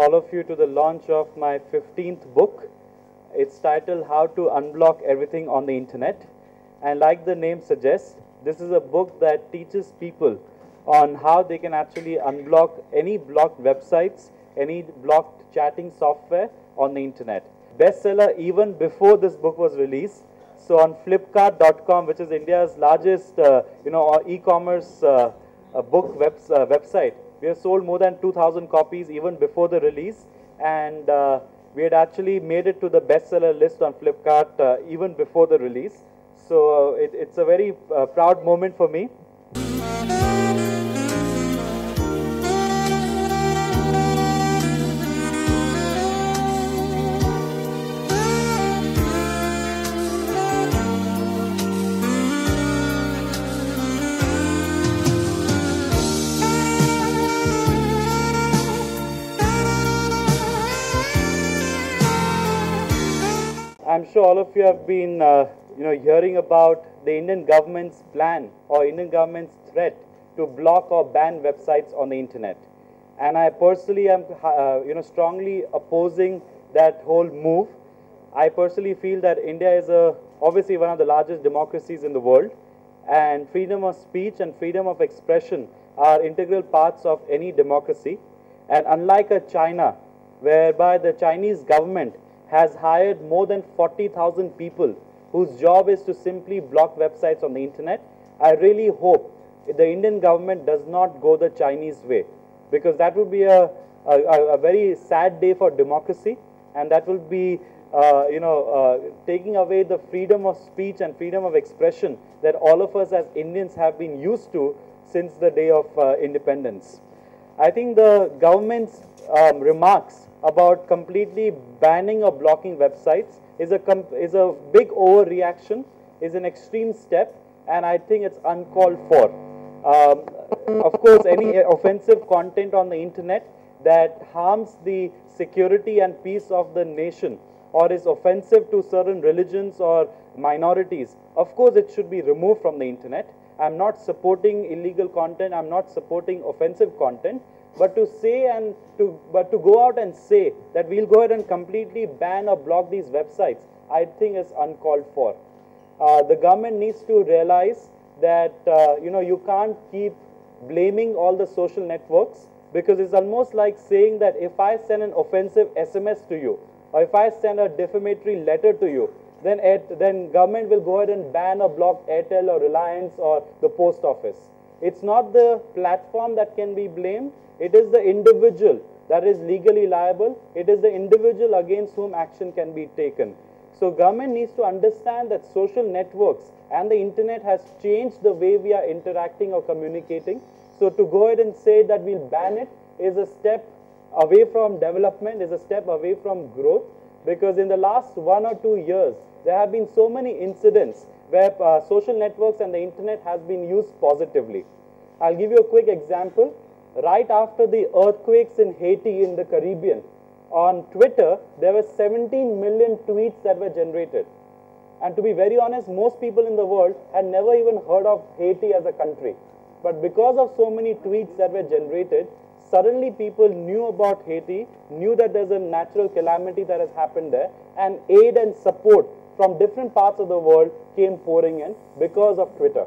all of you to the launch of my 15th book. It's titled How to Unblock Everything on the Internet. And like the name suggests, this is a book that teaches people on how they can actually unblock any blocked websites, any blocked chatting software on the Internet. Bestseller even before this book was released. So on Flipkart.com, which is India's largest e-commerce book website, we have sold more than 2,000 copies even before the release, and we had actually made it to the bestseller list on Flipkart even before the release. So it's a very proud moment for me. I'm sure all of you have been hearing about the Indian government's plan or Indian government's threat to block or ban websites on the internet. And I personally am strongly opposing that whole move. I personally feel that India is obviously one of the largest democracies in the world, and freedom of speech and freedom of expression are integral parts of any democracy. And unlike China, whereby the Chinese government has hired more than 40,000 people whose job is to simply block websites on the internet, I really hope the Indian government does not go the Chinese way, because that would be a very sad day for democracy, and that will be taking away the freedom of speech and freedom of expression that all of us as Indians have been used to since the day of independence. I think the government's remarks about completely banning or blocking websites is a big overreaction, is an extreme step, and I think it's uncalled for. Of course, any offensive content on the internet that harms the security and peace of the nation or is offensive to certain religions or minorities, of course it should be removed from the internet. I'm not supporting illegal content, I'm not supporting offensive content, but to go out and say that we'll go ahead and completely ban or block these websites, I think is uncalled for. The government needs to realize that you can't keep blaming all the social networks, because it's almost like saying that if I send an offensive SMS to you, or if I send a defamatory letter to you, then government will go ahead and ban or block Airtel or Reliance or the post office. It's not the platform that can be blamed. It is the individual that is legally liable. It is the individual against whom action can be taken. So government needs to understand that social networks and the internet has changed the way we are interacting or communicating. So to go ahead and say that we'll ban it is a step away from development, is a step away from growth, because in the last 1 or 2 years, there have been so many incidents where social networks and the internet has been used positively. I'll give you a quick example. Right after the earthquakes in Haiti in the Caribbean, on Twitter, there were 17 million tweets that were generated. And to be very honest, most people in the world had never even heard of Haiti as a country. But because of so many tweets that were generated, suddenly people knew about Haiti, knew that there's a natural calamity that has happened there, and aid and support from different parts of the world came pouring in because of Twitter.